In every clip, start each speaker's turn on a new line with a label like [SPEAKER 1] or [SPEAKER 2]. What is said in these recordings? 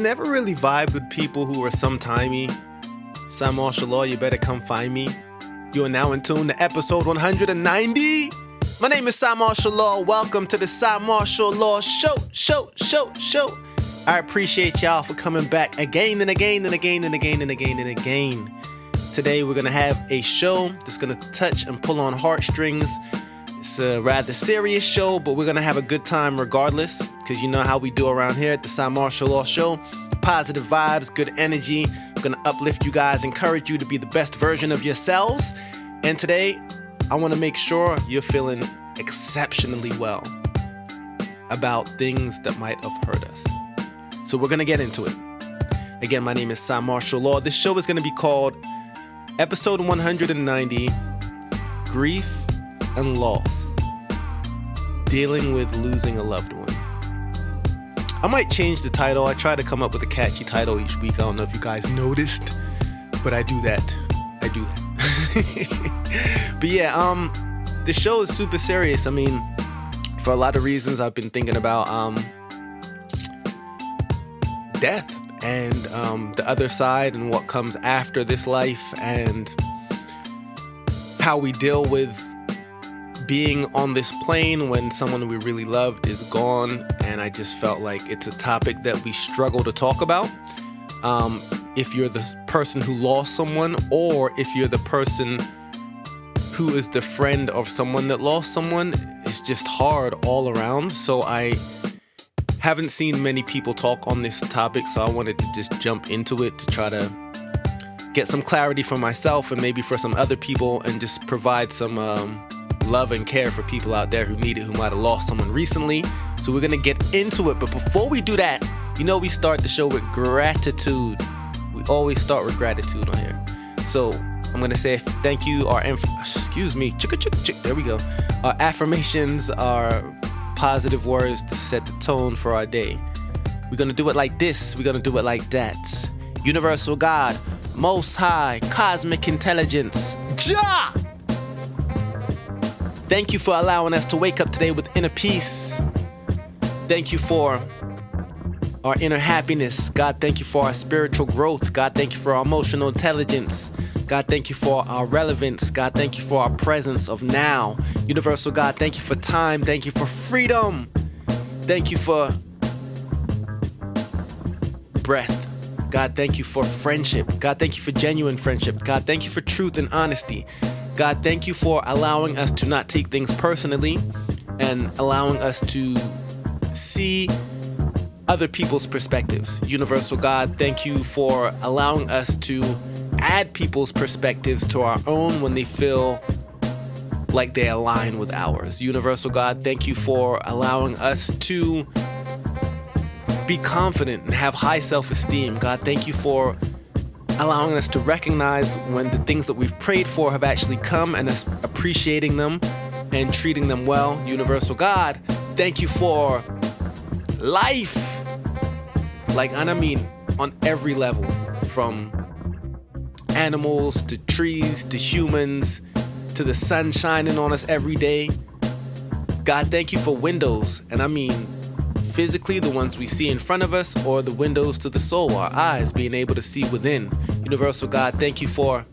[SPEAKER 1] never really vibed with people who are sometimey. Cymarshall, you better come find me. You are now in tune to episode 190. My name is Cymarshall. Welcome to the Cymarshall Show. I appreciate y'all for coming back again and again. Today we're going to have a show that's going to touch and pull on heartstrings. It's a rather serious show, but we're going to have a good time regardless, because you know how we do around here at the Cymarshall Show. Positive vibes, good energy. We're going to uplift you guys, encourage you to be the best version of yourselves. And today, I want to make sure you're feeling exceptionally well about things that might have hurt us. So we're going to get into it. Again, my name is Cymarshall. This show is going to be called Episode 190, Grief and Loss. Dealing with losing a loved one. I might change the title. I try to come up with a catchy title each week. I don't know if you guys noticed, but I do that. But yeah, the show is super serious. I mean, for a lot of reasons, I've been thinking about death and the other side and what comes after this life and how we deal with being on this plane when someone we really loved is gone. And I just felt like it's a topic that we struggle to talk about. If you're the person who lost someone, or if you're the person who is the friend of someone that lost someone, it's just hard all around. So I haven't seen many people talk on this topic, so I wanted to just jump into it to try to get some clarity for myself and maybe for some other people, and just provide some love and care for people out there who need it, who might have lost someone recently. So we're gonna get into it, but before we do that, you know we start the show with gratitude. We always start with gratitude on here. So I'm gonna say thank you. There we go. Our affirmations are positive words to set the tone for our day. We're gonna do it like this. We're gonna do it like that. Universal God, Most High, Cosmic Intelligence, Jah! Thank you for allowing us to wake up today with inner peace. Thank you for our inner happiness. God, thank you for our spiritual growth. God, thank you for our emotional intelligence. God, thank you for our relevance. God, thank you for our presence of now. Universal God, thank you for time. Thank you for freedom. Thank you for breath. God, thank you for friendship. God, thank you for genuine friendship. God, thank you for truth and honesty. God, thank you for allowing us to not take things personally and allowing us to see other people's perspectives. Universal God, thank you for allowing us to add people's perspectives to our own when they feel like they align with ours. Universal God, thank you for allowing us to be confident and have high self-esteem. God, thank you for allowing us to recognize when the things that we've prayed for have actually come, and us appreciating them and treating them well. Universal God, thank you for life. And I mean on every level, from animals to trees to humans to the sun shining on us every day. God, thank you for windows, and I mean physically the ones we see in front of us, or the windows to the soul, our eyes being able to see within. Universal God, thank you for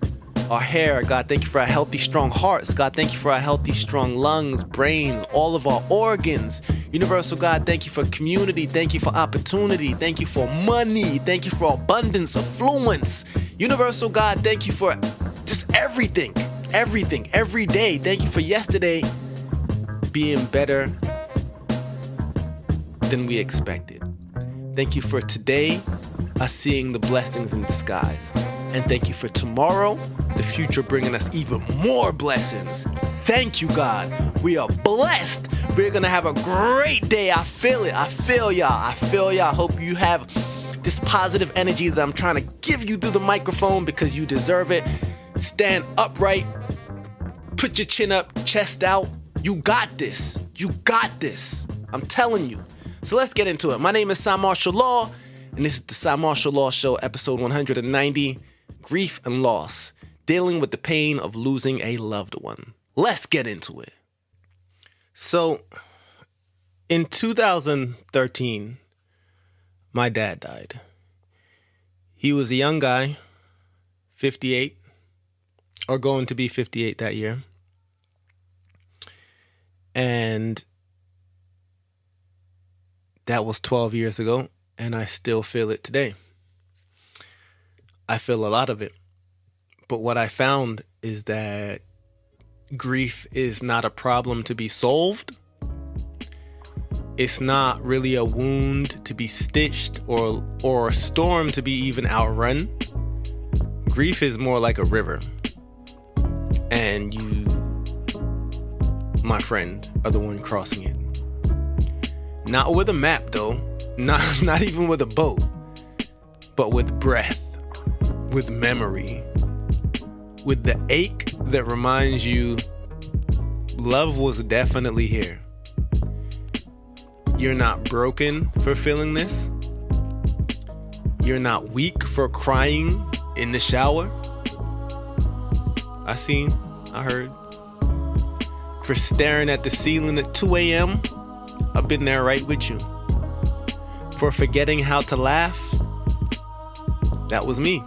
[SPEAKER 1] our hair. God, thank you for our healthy, strong hearts. God, thank you for our healthy, strong lungs, brains, all of our organs. Universal God, thank you for community. Thank you for opportunity. Thank you for money. Thank you for abundance, affluence. Universal God, thank you for just everything, every day. Thank you for yesterday being better than we expected. Thank you for today, us seeing the blessings in disguise. And thank you for tomorrow, the future bringing us even more blessings. Thank you, God. We are blessed. We're going to have a great day. I feel it. I feel y'all. I hope you have this positive energy that I'm trying to give you through the microphone, because you deserve it. Stand upright. Put your chin up, chest out. You got this. I'm telling you. So let's get into it. My name is Cymarshall, and this is the Cymarshall Show, episode 190, Grief and Loss, dealing with the pain of losing a loved one. Let's get into it. So, in 2013, my dad died. He was a young guy, 58, or going to be 58 that year. And that was 12 years ago, and I still feel it today. I feel a lot of it. But what I found is that grief is not a problem to be solved. It's not really a wound to be stitched or a storm to be even outrun. Grief is more like a river. And you, my friend, are the one crossing it. Not with a map though, not even with a boat, but with breath, with memory, with the ache that reminds you love was definitely here. You're not broken for feeling this. You're not weak for crying in the shower. I heard. For staring at the ceiling at 2 a.m. I've been there right with you. For forgetting how to laugh. That was me.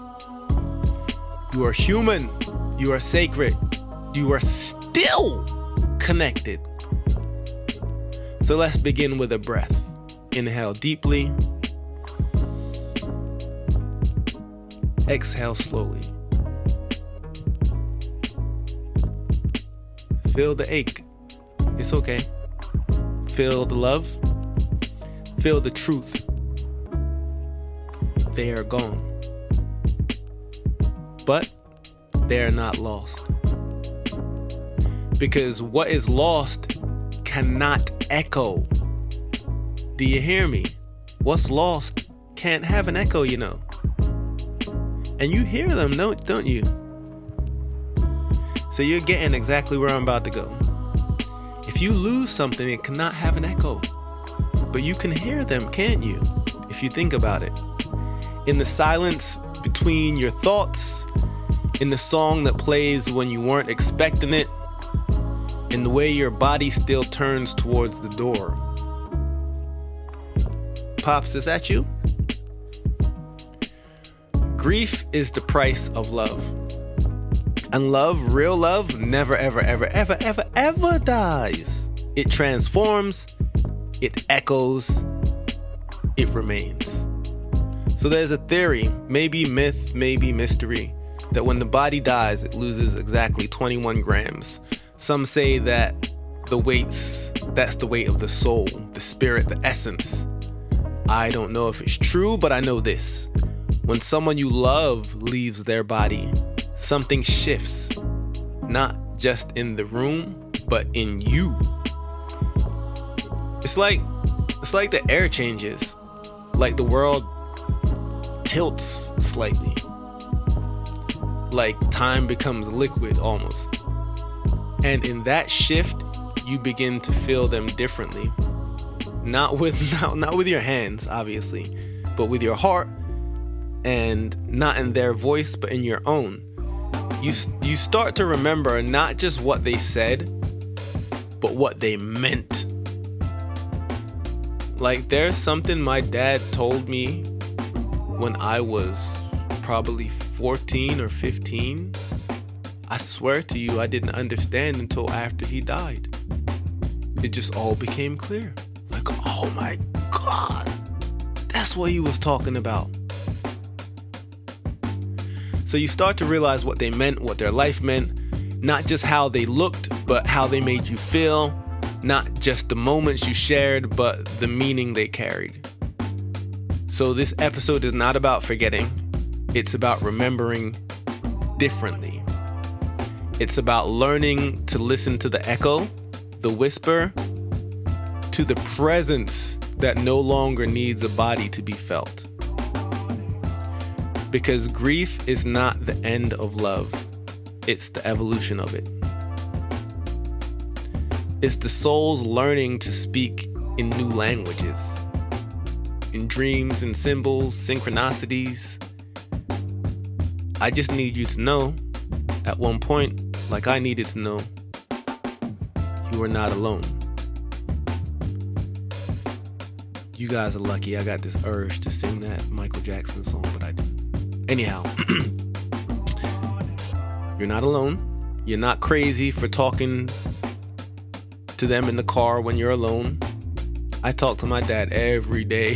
[SPEAKER 1] You are human. You are sacred. You are still connected. So let's begin with a breath. Inhale deeply. Exhale slowly. Feel the ache. It's okay. Feel the love. Feel the truth. They are gone. But they are not lost. Because what is lost cannot echo. Do you hear me? What's lost can't have an echo, you know. And you hear them, don't you? So you're getting exactly where I'm about to go. If you lose something, it cannot have an echo. But you can hear them, can't you? If you think about it. In the silence between your thoughts, in the song that plays when you weren't expecting it, in the way your body still turns towards the door. Pops, is that you? Grief is the price of love. And love, real love, never, ever, ever, ever, ever, ever dies. It transforms, it echoes, it remains. So there's a theory, maybe myth, maybe mystery, that when the body dies, it loses exactly 21 grams. Some say that that's the weight of the soul, the spirit, the essence. I don't know if it's true, but I know this. When someone you love leaves their body, something shifts, not just in the room, but in you. It's like the air changes, like the world tilts slightly, like time becomes liquid almost. And in that shift, you begin to feel them differently. Not with your hands, obviously, but with your heart, and not in their voice, but in your own. You start to remember not just what they said, but what they meant. Like there's something my dad told me when I was probably 14 or 15. I swear to you, I didn't understand until after he died. It just all became clear. Like, oh my God, that's what he was talking about. So you start to realize what they meant, what their life meant, not just how they looked, but how they made you feel, not just the moments you shared, but the meaning they carried. So this episode is not about forgetting. It's about remembering differently. It's about learning to listen to the echo, the whisper, to the presence that no longer needs a body to be felt. Because grief is not the end of love. It's the evolution of it. It's the soul's learning to speak in new languages, in dreams and symbols, synchronicities. I just need you to know, at one point, like I needed to know, you are not alone. You guys are lucky I got this urge to sing that Michael Jackson song, but I didn't. Anyhow, you're not alone. You're not crazy for talking to them in the car when you're alone. I talk to my dad every day.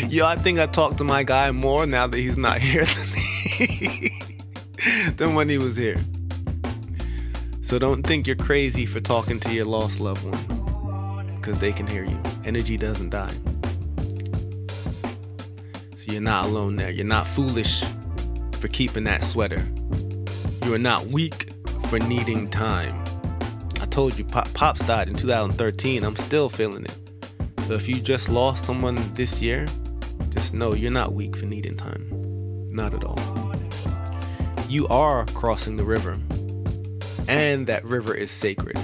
[SPEAKER 1] Yo, I think I talk to my guy more now that he's not here than when he was here. So don't think you're crazy for talking to your lost loved one, because they can hear you. Energy doesn't die. So you're not alone there. You're not foolish for keeping that sweater. You are not weak for needing time. I told you, Pops died in 2013. I'm still feeling it. So if you just lost someone this year, just know you're not weak for needing time. Not at all. You are crossing the river, and that river is sacred.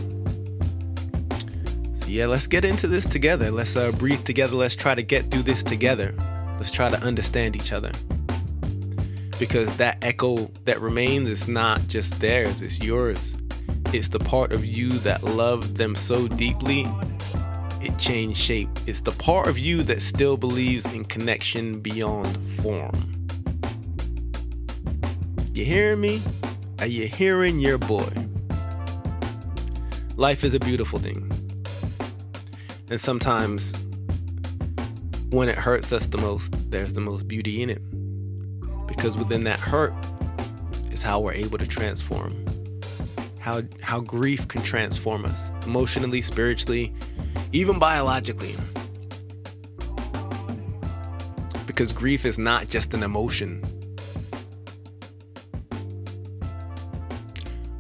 [SPEAKER 1] So yeah, let's get into this together. Let's breathe together. Let's try to get through this together. Let's try to understand each other. Because that echo that remains is not just theirs, it's yours. It's the part of you that loved them so deeply, it changed shape. It's the part of you that still believes in connection beyond form. You hearing me? Are you hearing your boy? Life is a beautiful thing. And sometimes when it hurts us the most, there's the most beauty in it. Because within that hurt is how we're able to transform. How grief can transform us emotionally, spiritually, even biologically. Because grief is not just an emotion.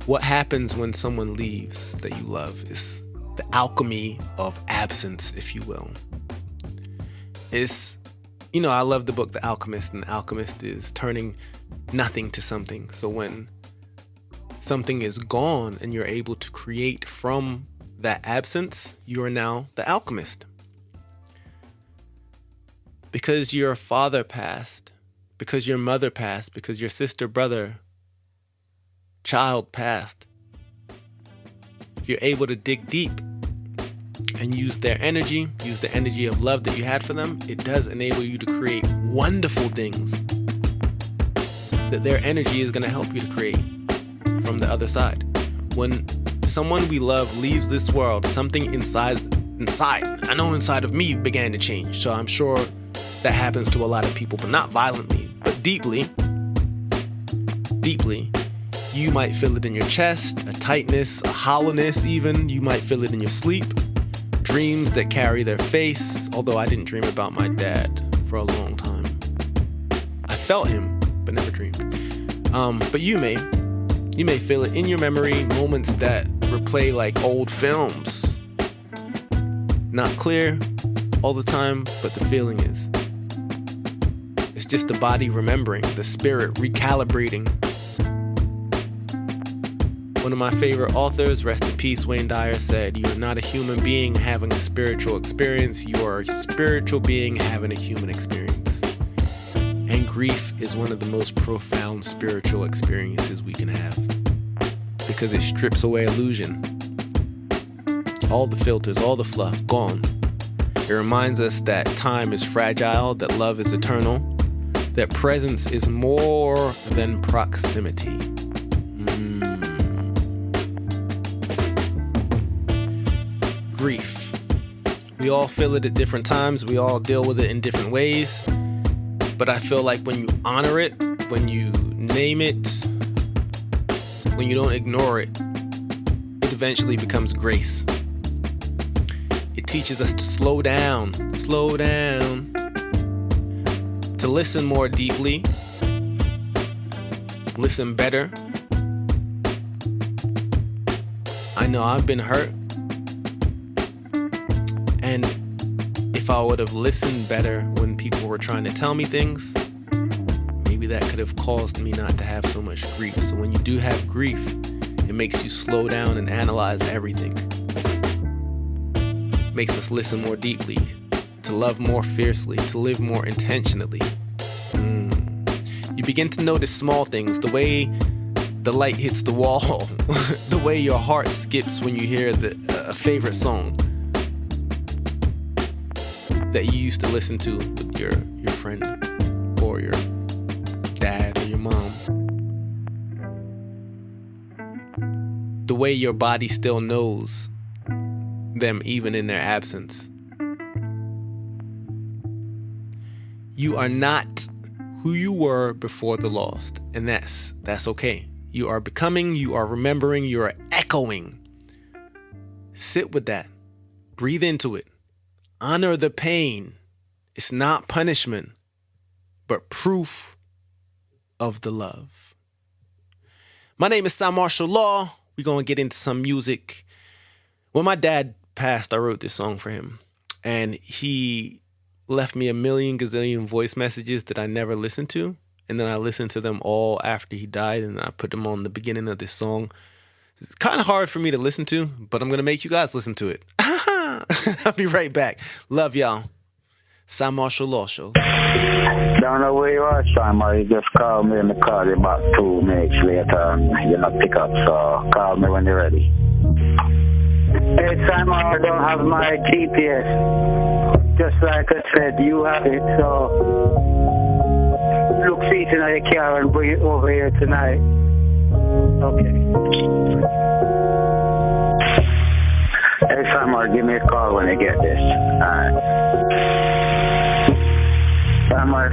[SPEAKER 1] What happens when someone leaves that you love is the alchemy of absence, if you will. It's, I love the book The Alchemist, and The Alchemist is turning nothing to something. So when something is gone and you're able to create from that absence, you are now the alchemist. Because your father passed, because your mother passed, because your sister, brother, child passed, if you're able to dig deep and use their energy, use the energy of love that you had for them, it does enable you to create wonderful things that their energy is going to help you to create from the other side. When someone we love leaves this world, something inside, I know inside of me began to change. So I'm sure that happens to a lot of people, but not violently, but deeply. You might feel it in your chest, a tightness, a hollowness even. You might feel it in your sleep. Dreams that carry their face, although I didn't dream about my dad for a long time. I felt him, but never dreamed. But you may feel it in your memory, moments that replay like old films. Not clear all the time, but the feeling is. It's just the body remembering, the spirit recalibrating. One of my favorite authors, rest in peace, Wayne Dyer, said, "You are not a human being having a spiritual experience. You are a spiritual being having a human experience." And grief is one of the most profound spiritual experiences we can have. Because it strips away illusion. All the filters, all the fluff, gone. It reminds us that time is fragile, that love is eternal, that presence is more than proximity. Grief. We all feel it at different times. We all deal with it in different ways. But I feel like when you honor it, when you name it, when you don't ignore it, it eventually becomes grace. It teaches us to slow down, to listen more deeply, listen better. I know I've been hurt. And if I would have listened better when people were trying to tell me things, maybe that could have caused me not to have so much grief. So when you do have grief, it makes you slow down and analyze everything. It makes us listen more deeply, to love more fiercely, to live more intentionally. You begin to notice small things, the way the light hits the wall, the way your heart skips when you hear a favorite song that you used to listen to with your friend or your dad or your mom. The way your body still knows them even in their absence. You are not who you were before the lost, and that's okay. You are becoming, you are remembering, you are echoing. Sit with that. Breathe into it. Honor the pain. It's not punishment, but proof of the love. My name is Cymarshall Law. We're going to get into some music. When my dad passed, I wrote this song for him. And he left me a million gazillion voice messages that I never listened to. And then I listened to them all after he died, and I put them on the beginning of this song. It's kind of hard for me to listen to, but I'm going to make you guys listen to it. I'll be right back. Love y'all. Cymarshall Law Show.
[SPEAKER 2] Don't know where you are, Simon. You just call me and I call you back 2 minutes later and you're not pick up, so call me when you're ready. Hey, Simon, I don't have my GPS. Just like I said, you have it, so look, see it in your car and bring it over here tonight. Okay. Hey, Simon, give me a call when you get this. Alright.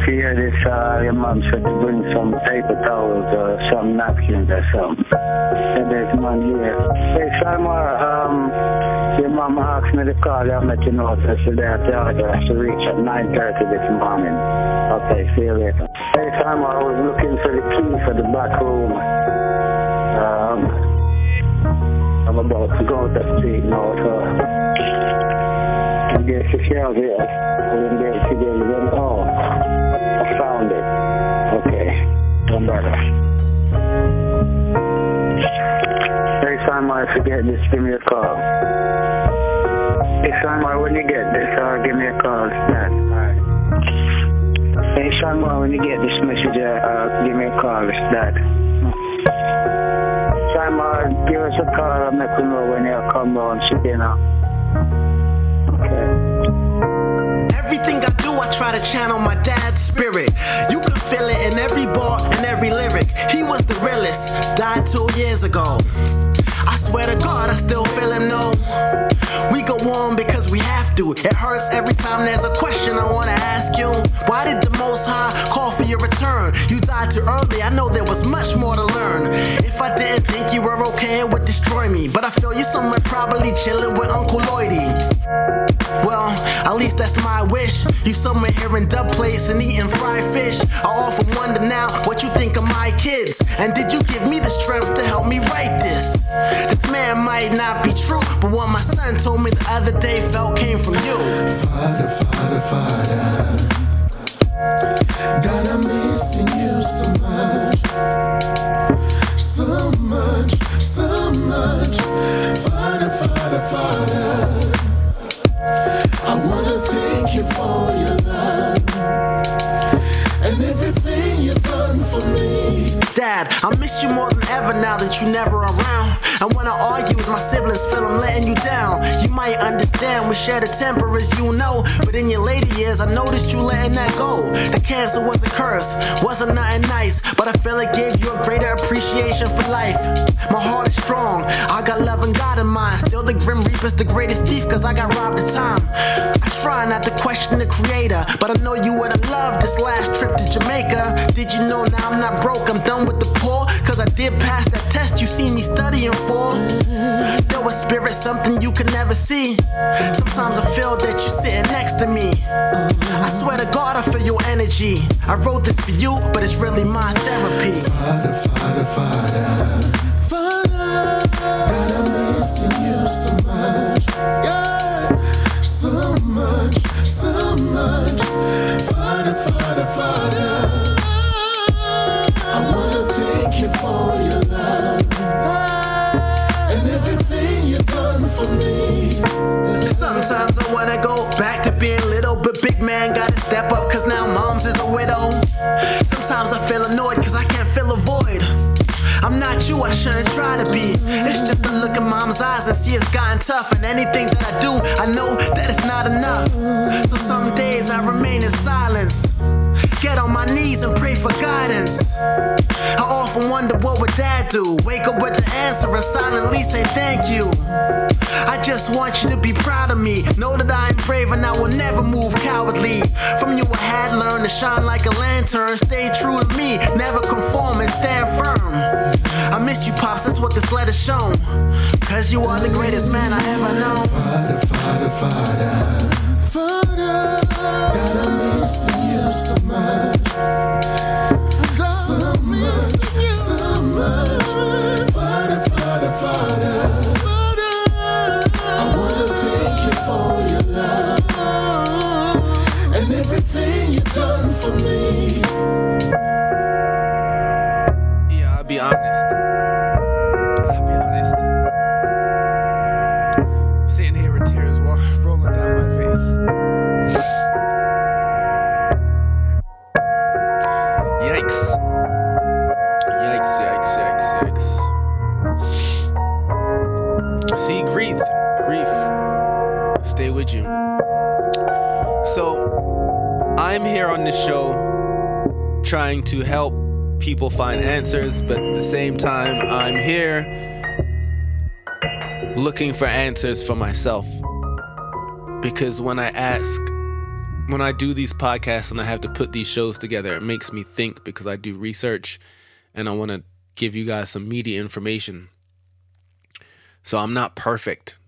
[SPEAKER 2] If you hear this, your mom said to bring some paper towels or some napkins or something. And there's none here. Hey, Simon, your mom asked me to call you and let you know that today I have to reach at 9:30 this morning. Okay, see you later. Hey, Simon, I was looking for the key for the back room. I'm about to go to the street now, so I guess if you're here, I wouldn't be able to get it in. Oh, I found it. Okay, I'm better. Hey, Simon, if you get this, give me a call. Hey, Simon, when you get this, give me a call. Yeah, alright. Hey, Simon, when you get this message, give me a call. It's that. Simon, give us a call and make you know when you come down to dinner.
[SPEAKER 1] Everything I do, I try to channel my dad's spirit. You can feel it in every bar and every lyric. He was the realest, died 2 years ago. I swear to God, I still feel him, no. We go on because we have to. It hurts every time there's a question I wanna ask you. Why did the Most High call for your return? You died too early, I know there was much more to learn. If I didn't think you were okay, it would destroy me. But I feel you somewhere probably chilling with Uncle Lloydie. Well, at least that's my wish. You somewhere here in Dub Place and eating fried fish. I often wonder now what you think of my kids. And did you give me the strength to help me write this? This man might not be true, but what my son told me the other day felt came from you.
[SPEAKER 3] Father, Father, Father, God, I'm missing you so much. So much, so much. Father, Father, Father, I wanna thank you for your love and everything you've done for me.
[SPEAKER 1] Dad, I miss you more than ever now that you're never around. And when I argue with my siblings, feel I'm letting you down. You might understand we share the temper as you know, but in your later years I noticed you letting that go. The cancer was a curse, wasn't nothing nice, but I feel it gave you a greater appreciation for life. My heart is strong, I got love and God in mind. Still the Grim Reaper's the greatest thief, cause I got robbed of time. I try not to question the creator, but I know you would've loved this last trip to Jamaica. Did you know now I'm not broke, I'm done with the poor? Cause I did pass that test you see me studying for. There was spirit, something you could never see. Sometimes I feel that you're sitting next to me. I swear to God I feel your energy. I wrote this for you, but it's really my therapy.
[SPEAKER 3] Father, Father, Father, Father, God, I'm missing you so much. Yeah, so much, so much. Father, Father, Father, I wanna thank you for your love and everything you've done for me.
[SPEAKER 1] Sometimes I wanna go back to being little, but big man gotta step up cause now mom's is a widow. Sometimes I feel annoyed cause I can't fill a void. I'm not you, I shouldn't try to be. It's just to look in mom's eyes and see it's gotten tough. And anything that I do, I know that it's not enough. So some days I remain in silence, get on my knees and do. Wake up with the answer and silently say thank you. I just want you to be proud of me. Know that I am brave and I will never move cowardly. From you I had learned to shine like a lantern. Stay true to me, never conform and stand firm. I miss you, Pops, that's what this letter's shown. Cause you are the greatest man I ever known.
[SPEAKER 3] Father, Father, Father, Father, gotta miss you so much. So much, so much. Father, Father, Father, I wanna thank you for your love and everything you've done for me.
[SPEAKER 1] Yeah, I'll be honest. I'm sitting here with tears rolling down my face. Yikes. Yikes, yikes, yikes, yikes. See, grief. Stay with you. So, I'm here on this show trying to help people find answers, but at the same time, I'm here looking for answers for myself. Because when I do these podcasts and I have to put these shows together, it makes me think because I do research and I want to give you guys some media information. So I'm not perfect.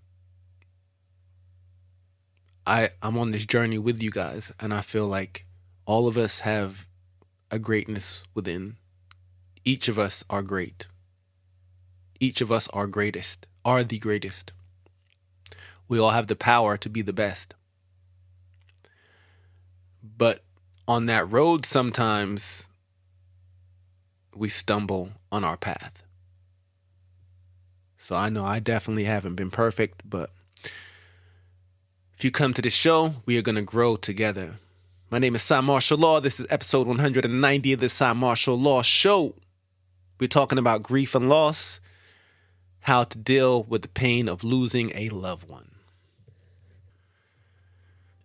[SPEAKER 1] I'm on this journey with you guys, and I feel like all of us have a greatness within. Each of us are great. Each of us are the greatest. We all have the power to be the best. But on that road, sometimes we stumble on our path. So I know I definitely haven't been perfect, but if you come to this show, we are going to grow together. My name is Cymarshall. This is episode 190 of the Cymarshall Show. We're talking about grief and loss, how to deal with the pain of losing a loved one.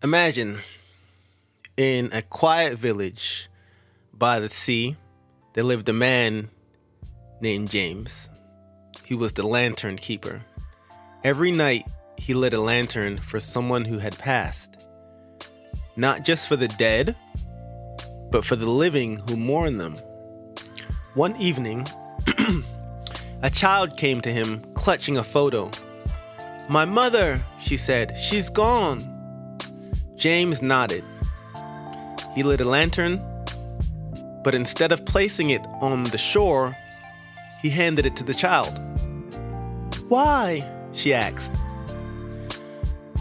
[SPEAKER 1] Imagine in a quiet village by the sea, there lived a man named James. He was the lantern keeper. Every night, he lit a lantern for someone who had passed. Not just for the dead, but for the living who mourn them. One evening, a child came to him clutching a photo. "My mother," she said, "she's gone." James nodded. He lit a lantern, but instead of placing it on the shore, he handed it to the child. "Why?" she asked.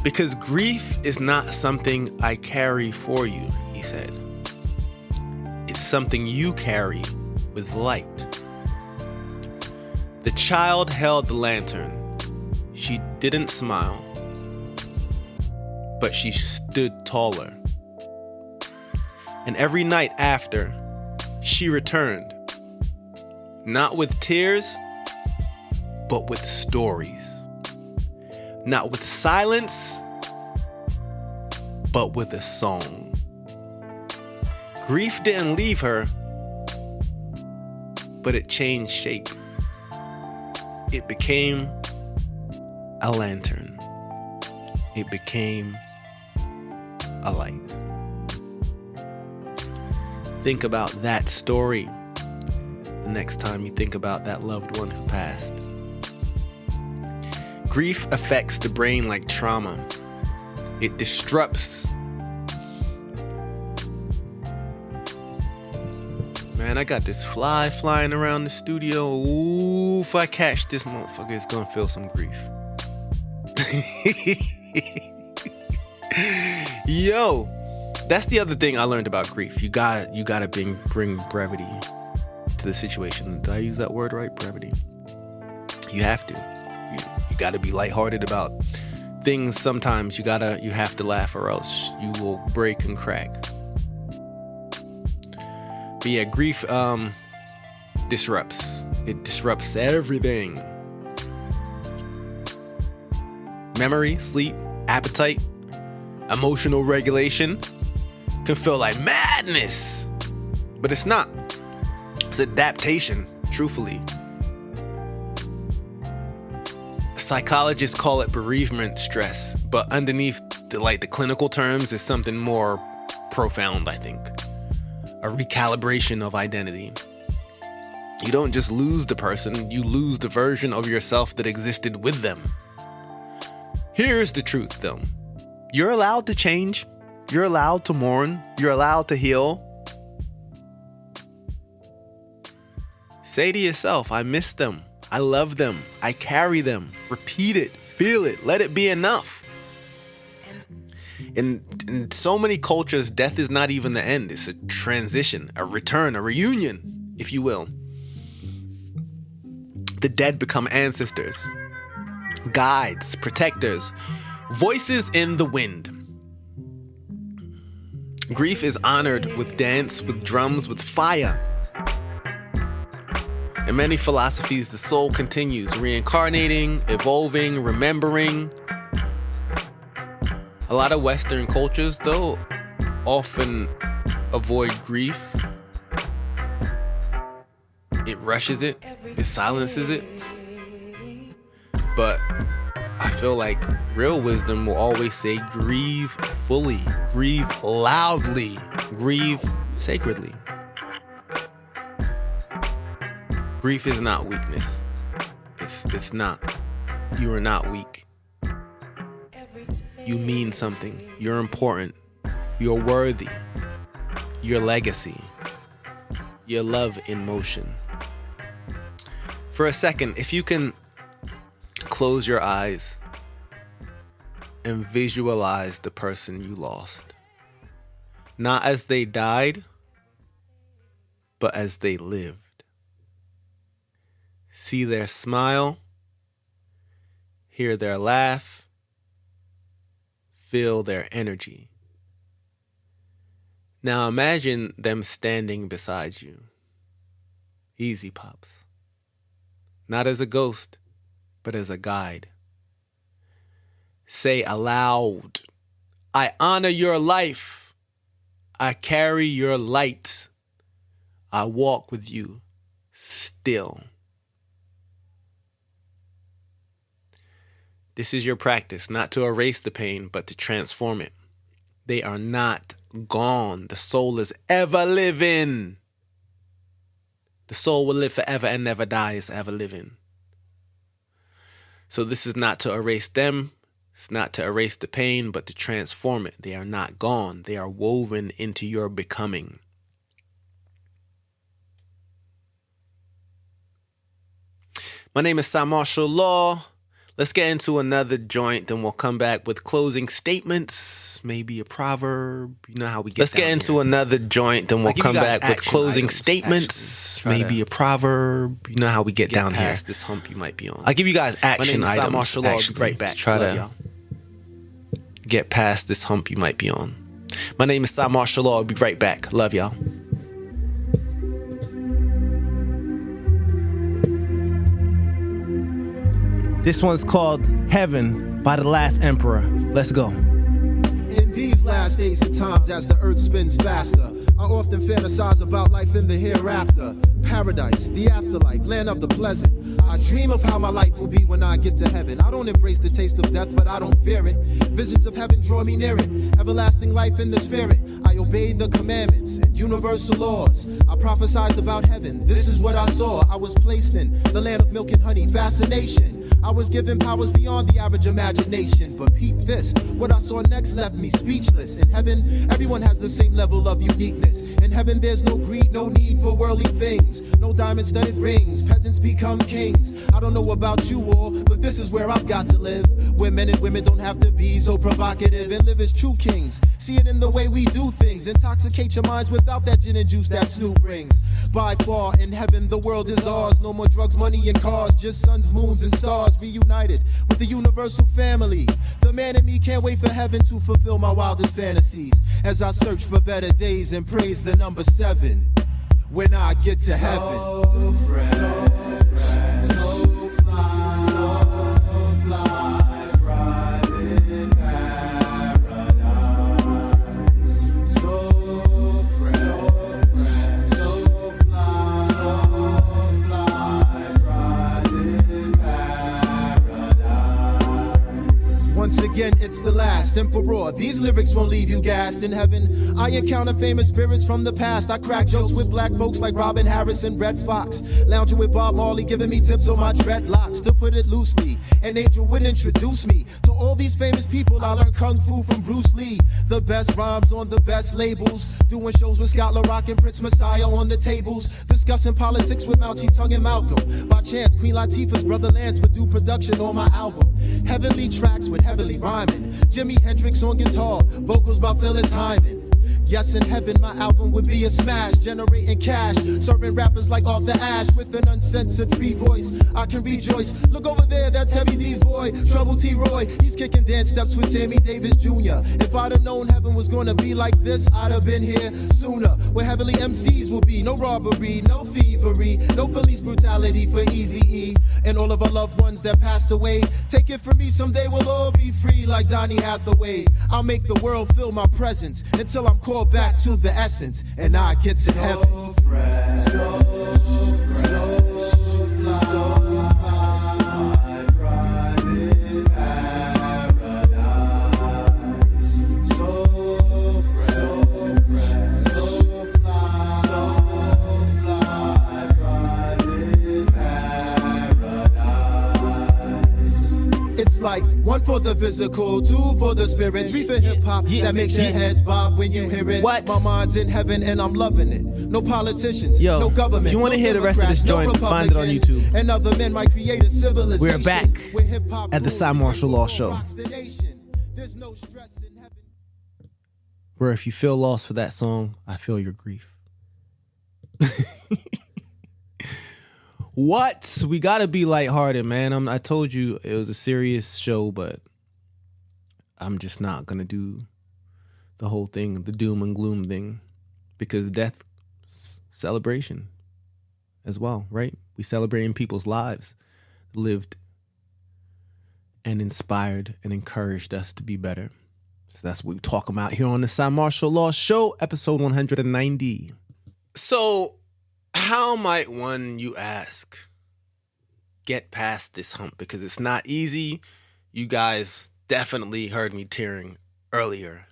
[SPEAKER 1] "Because grief is not something I carry for you," he said. "It's something you carry with light." The child held the lantern. She didn't smile, but she stood taller. And every night after, she returned, not with tears, but with stories. Not with silence, but with a song. Grief didn't leave her, but it changed shape. It became a lantern. It became a light. Think about that story the next time you think about that loved one who passed. Grief affects the brain like trauma. It disrupts. Man, I got this fly flying around the studio. Ooh, if I catch this motherfucker, it's gonna feel some grief. Yo, that's the other thing I learned about grief. You gotta bring brevity to the situation. Did I use that word right? Brevity. You have to. You gotta be lighthearted about things. Sometimes you have to laugh or else you will break and crack. But yeah, grief disrupts. It disrupts everything. Memory, sleep, appetite, emotional regulation can feel like madness. But it's not. It's adaptation, truthfully. Psychologists call it bereavement stress, but underneath the clinical terms is something more profound, I think. A recalibration of identity. You don't just lose the person, you lose the version of yourself that existed with them. Here's the truth, though. You're allowed to change. You're allowed to mourn. You're allowed to heal. Say to yourself, I miss them. I love them. I carry them. Repeat it. Feel it. Let it be enough. In so many cultures, death is not even the end. It's a transition, a return, a reunion, if you will. The dead become ancestors, guides, protectors, voices in the wind. Grief is honored with dance, with drums, with fire. In many philosophies, the soul continues, reincarnating, evolving, remembering. A lot of Western cultures, though, often avoid grief. It rushes it. It silences it. But I feel like real wisdom will always say, grieve fully, grieve loudly, grieve sacredly. Grief is not weakness. It's not. You are not weak. You mean something. You're important. You're worthy. Your legacy. Your love in motion. For a second, if you can close your eyes and visualize the person you lost. Not as they died, but as they lived. See their smile, hear their laugh, feel their energy. Now imagine them standing beside you. Easy, Pops. Not as a ghost, but as a guide. Say aloud, I honor your life. I carry your light. I walk with you still. This is your practice, not to erase the pain, but to transform it. They are not gone. The soul is ever living. The soul will live forever and never die. It's ever living. So this is not to erase them. It's not to erase the pain, but to transform it. They are not gone. They are woven into your becoming. My name is Cymarshall Law. Let's get into another joint, then we'll come back with closing statements, maybe a proverb. You know how we get. Let's get into another joint, then we'll come back with closing statements, maybe a proverb. You know how we get down here. Past this hump you might be on. I'll give you guys action items. Actually, right back. Try to get past this hump you might be on. My name is Cymarshall Law. I'll be right back. Love y'all. This one's called Heaven by The Last Emperor. Let's go.
[SPEAKER 4] In these last days and times as the earth spins faster, I often fantasize about life in the hereafter. Paradise, the afterlife, land of the pleasant. I dream of how my life will be when I get to heaven. I don't embrace the taste of death, but I don't fear it. Visions of heaven draw me near it. Everlasting life in the spirit. I obey the commandments and universal laws. I prophesied about heaven. This is what I saw. I was placed in the land of milk and honey. Fascination. I was given powers beyond the average imagination. But peep this. What I saw next left me speechless. In heaven, everyone has the same level of uniqueness. In heaven, there's no greed, no need for worldly things. No diamond-studded rings. Peasants become kings. I don't know about you all, but this is where I've got to live. Where men and women don't have to be so provocative and live as true kings. See it in the way we do things. Intoxicate your minds without that gin and juice that Snoop brings. By far, in heaven, the world is ours. No more drugs, money, and cars. Just suns, moons, and stars reunited with the universal family. The man in me can't wait for heaven to fulfill my wildest fantasies. As I search for better days and praise the number 7. When I get to heaven. So fresh, so fly, so fly, right in paradise. So fresh, so fly, right in paradise. again, it's the last emperor. These lyrics won't leave you gassed. In heaven, I encounter famous spirits from the past. I crack jokes with black folks like Robin Harris and Red Fox. Lounging with Bob Marley, giving me tips on my dreadlocks. To put it loosely, an angel would introduce me to all these famous people. I learned kung fu from Bruce Lee. The best rhymes on the best labels. Doing shows with Scott LaRock and Prince Messiah on the tables. Discussing politics with Mouchy Tongue and Malcolm. By chance, Queen Latifah's brother Lance would do production on my album. Heavenly tracks with heavily rhyming. Jimi Hendrix on guitar, vocals by Phyllis Hyman. Yes, in heaven, my album would be a smash, generating cash, serving rappers like Arthur Ashe with an uncensored free voice. I can rejoice. Look over there, that's Heavy D's boy, Trouble T. Roy. He's kicking dance steps with Sammy Davis Jr. If I'd have known heaven was gonna be like this, I'd have been here sooner. Where heavenly MCs will be, no robbery, no thievery, no police brutality for Eazy-E. And all of our loved ones that passed away, take it from me, someday we'll all be free like Donny Hathaway. I'll make the world feel my presence until I'm called back to the essence, and I get to heaven. So fresh, so fly, so fly, bright in paradise. So fresh, so fly, bright in paradise. It's like 1 for the physical, 2 for the spirit, 3 for hip-hop, that makes your heads bob when you hear it.
[SPEAKER 1] What?
[SPEAKER 4] My mind's in heaven and I'm loving it. No politicians,
[SPEAKER 1] Yo,
[SPEAKER 4] no government.
[SPEAKER 1] if you want to hear the rest of this joint, find it on YouTube.
[SPEAKER 4] And other men might create a civilization.
[SPEAKER 1] We're back at the Cymarshall Law Show,
[SPEAKER 4] There's no stress in heaven.
[SPEAKER 1] where if you feel lost for that song, I feel your grief. What? We gotta be lighthearted, man. I told you it was a serious show, but I'm just not gonna do the whole thing, the doom and gloom thing, because death celebration as well, right? We celebrating people's lives lived and inspired and encouraged us to be better. So that's what we talk about here on the Cymarshall Law Show, episode 190. So how might one, you ask, get past this hump? Because it's not easy. You guys definitely heard me tearing earlier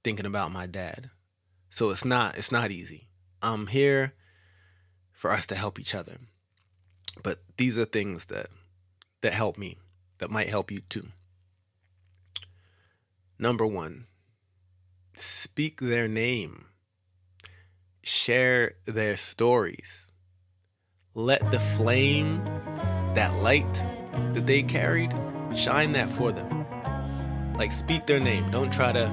[SPEAKER 1] thinking about my dad. So it's not easy. I'm here for us to help each other. But these are things that help me, that might help you too. Number 1, speak their name. Share their stories. Let the flame, that light that they carried, shine that for them. Like, speak their name. Don't try to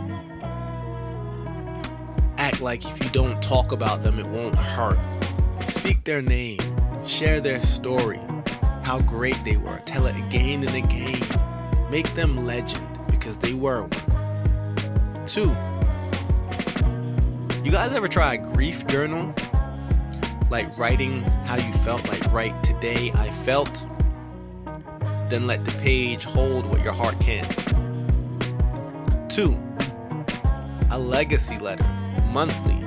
[SPEAKER 1] act like if you don't talk about them, it won't hurt. Speak their name. Share their story. How great they were. Tell it again and again. Make them legend, because they were one. 2, you guys ever try a grief journal? Like writing how you felt, like write, today I felt. Then let the page hold what your heart can. 2, a legacy letter, monthly.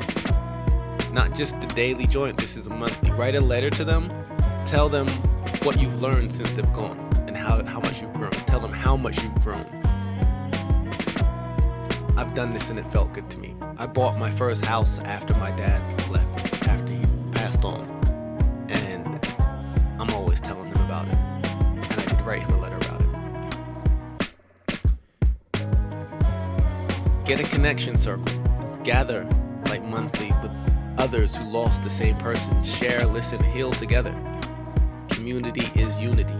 [SPEAKER 1] Not just the daily joint, this is a monthly. Write a letter to them. Tell them what you've learned since they've gone and how much you've grown. Tell them how much you've grown. I've done this and it felt good to me. I bought my first house after my dad left, after he passed on. And I'm always telling them about it. And I did write him a letter about it. Get a connection circle. Gather, like monthly, with others who lost the same person. Share, listen, heal together. Community is unity.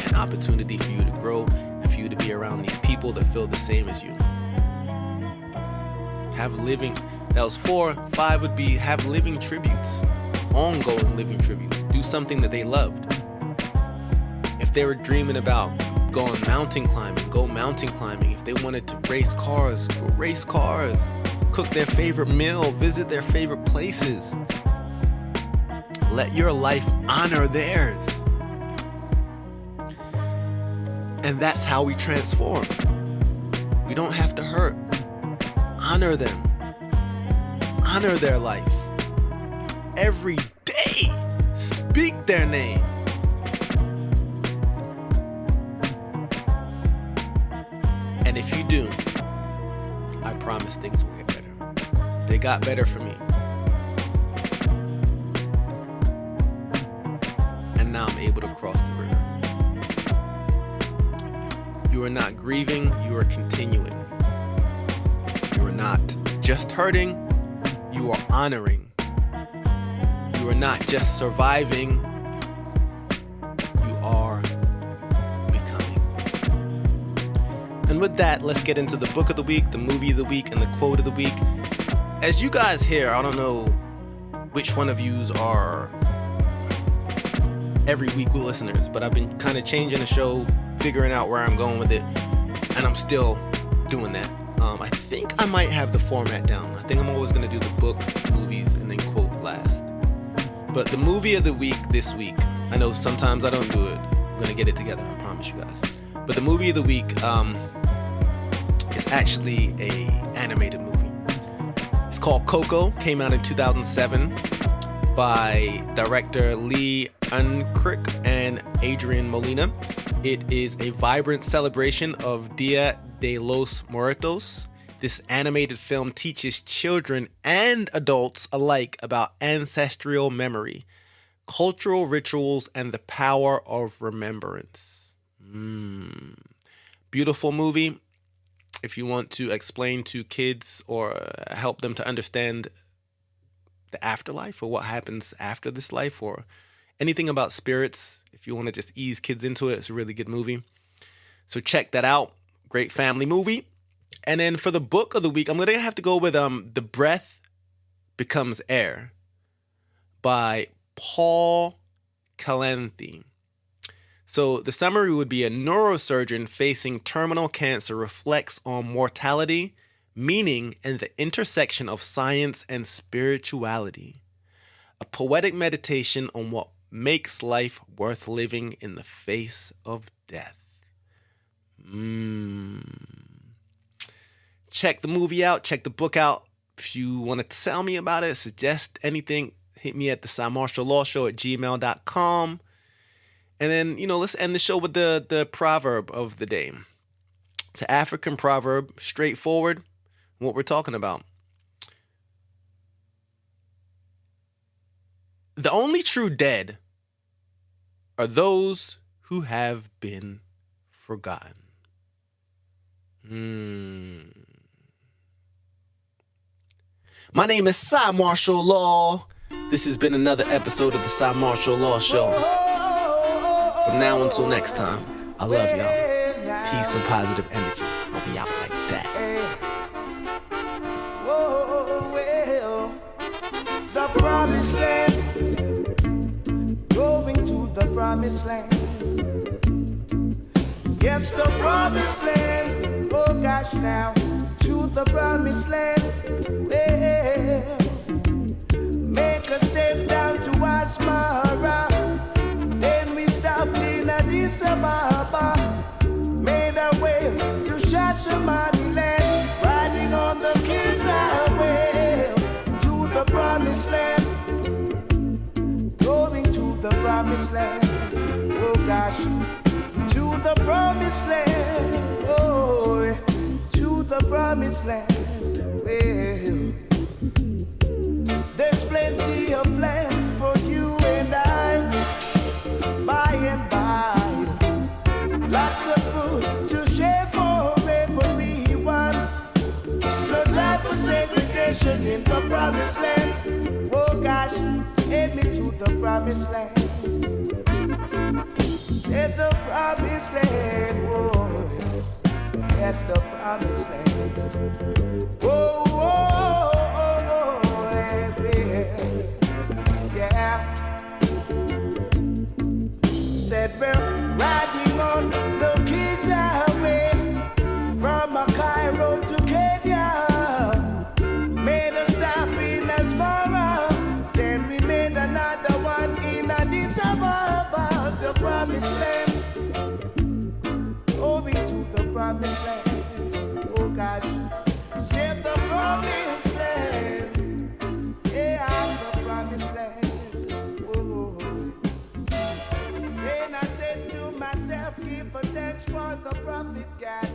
[SPEAKER 1] An opportunity for you to grow and for you to be around these people that feel the same as you. Have living, that was 4. 5 would be have living tributes, ongoing living tributes. Do something that they loved. If they were dreaming about going mountain climbing, go mountain climbing. If they wanted to race cars, go race cars. Cook their favorite meal, visit their favorite places. Let your life honor theirs. And that's how we transform. We don't have to hurt. Honor them. Honor their life. Every day, speak their name. And if you do, I promise things will get better. They got better for me. And now I'm able to cross the river. You are not grieving, you are continuing. You are not just hurting, you are honoring. You are not just surviving, you are becoming. And with that, let's get into the book of the week, the movie of the week, and the quote of the week. As you guys hear, I don't know which one of yous are every week listeners, but I've been kind of changing the show, figuring out where I'm going with it, and I'm still doing that. I think I might have the format down. I think I'm always going to do the books, movies, and then quote last. But the movie of the week this week, I know sometimes I don't do it. I'm going to get it together, I promise you guys. But the movie of the week is actually a animated movie. It's called Coco, came out in 2007 by director Lee Unkrich and Adrian Molina. It is a vibrant celebration of Dia de los Muertos. This animated film teaches children and adults alike about ancestral memory, cultural rituals, and the power of remembrance. Beautiful movie. If you want to explain to kids or help them to understand the afterlife or what happens after this life or anything about spirits, if you want to just ease kids into it, it's a really good movie. So check that out. Great family movie. And then for the book of the week, I'm going to have to go with The Breath Becomes Air by Paul Calanthe. So the summary would be: a neurosurgeon facing terminal cancer reflects on mortality, meaning, and the intersection of science and spirituality. A poetic meditation on what makes life worth living in the face of death. Check the movie out. Check the book out. If you want to tell me about it, suggest anything, hit me at the cymarshall@gmail.com. And then, let's end the show with the proverb of the day. It's an African proverb, straightforward, what we're talking about. The only true dead are those who have been forgotten. My name is Cymarshall. This has been another episode of the Cymarshall Law Show. From now until next time, I love y'all. Peace and positive energy. I'll be out like that.
[SPEAKER 5] The promised land, going to the promised land. Yes, the promised land. Oh gosh, now to the promised land. Well, make a step down to Asmara. Then we stopped in Addis Ababa. Made our way to Shashamani land, riding on the King's Highway to the promised land, going to the promised land. Oh gosh, to the promised land. Oh, to the promised land. Well, there's plenty of land for you and I, by and by. Lots of food to share for everyone. No time for segregation in the promised land. Oh gosh, take me to the promised land. It's the promised land, oh, that's the promised land. Oh, oh, oh, oh, yeah. Said we're riding on the King's Highway from Cairo to Kenya. Made a stop in Asmara, then we made another one in Addis Ababa. The promised land, going to the promised land. Oh gosh, save the promised land. Yeah, the promised land. Oh. Then I said to myself, give a thanks for the prophet God.